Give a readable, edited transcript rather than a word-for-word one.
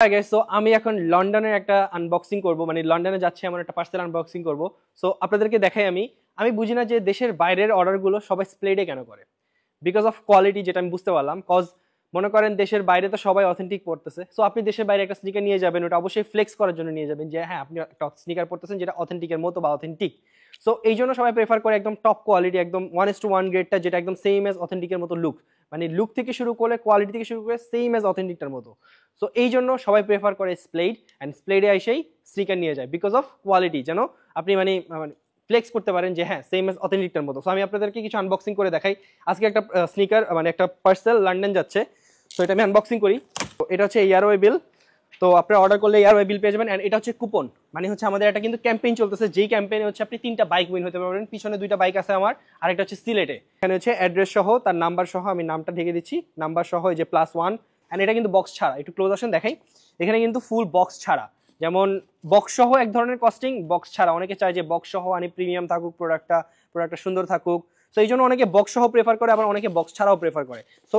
So আমি এখন লন্ডনের একটা আনবক্সিং করব, মানে লন্ডনে যাচ্ছি এমন একটা পার্সেল আনবক্সিং করব। সো আপনাদেরকে দেখাই। আমি বুঝি না যে দেশের বাইরের অর্ডারগুলো সবাই স্প্লেডে কেন করে। বিকজ অফ কোয়ালিটি, যেটা আমি বুঝতে পারলাম। কজ মনে করেন দেশের বাইরে তো সবাই অথেন্টিক পড়তেছে, সো আপনি দেশের বাইরে একটা স্নিকার নিয়ে যাবেন, ওটা অবশ্যই ফ্লেক্স করার জন্য নিয়ে যাবেন যে হ্যাঁ আপনি একটা স্নিকার পড়তেছেন যেটা অথেন্টিকের মতো বা অথেন্টিক। সো এই জন্য সবাই প্রেফার করে একদম টপ কোয়ালিটি, একদম 1:1 গ্রেডটা, যেটা একদম সেম এজ অথেন্টিকের মতো লুক, মানে লুক থেকে শুরু করে কোয়ালিটি থেকে শুরু করে সেম এজ অথেন্টিকটার মতো। সো এই জন্য সবাই প্রেফার করে স্প্লেড, অ্যান্ড স্প্লেডে এসেই স্নিকার নিয়ে যায় বিকজ অফ কোয়ালিটি, যেন আপনি মানে ফ্লেক্স করতে পারেন যে হ্যাঁ সেম এজ অথেন্টিকটার মতো। সো আমি আপনাদেরকে কিছু আনবক্সিং করে দেখাই। আজকে একটা স্নিকার মানে একটা পার্সেল লন্ডন যাচ্ছে, তো এটা আমি আনবক্সিং করি। তো এটা হচ্ছে এয়ারওয়ে বিল। তো আপনারা অর্ডার করলে এয়ারওয়ে বিল পেয়ে যাবেন, এন্ড এটা হচ্ছে কুপন। মানে হচ্ছে আমাদের একটা কিন্তু ক্যাম্পেইন চলতেছে, যেই ক্যাম্পেইনে হচ্ছে আপনি 3টা বাইক উইন হতে পারবেন। পিছনে 2টা বাইক আছে আমার, আর একটা হচ্ছে সিলেটে। এখানে হচ্ছে অ্যাড্রেস সহ, তার নাম্বার সহ, আমি নামটা ঢেকে দিচ্ছি, নাম্বার সহ, এই যে +1। এন্ড এটা কিন্তু বক্স ছাড়া, একটু ক্লোজ আসেন দেখাই। এখানে কিন্তু ফুল বক্স ছাড়া, যেমন বক্স সহ এক ধরনের কস্টিং, বক্স ছাড়া অনেকে চায় যে বক্স সহ আনি প্রিমিয়াম থাকুক, প্রোডাক্টটা সুন্দর থাকুক। সো এই জন্য অনেকে বক্স সহ প্রেফার করে, আবার অনেকে বক্স ছাড়াও প্রেফার করে। সো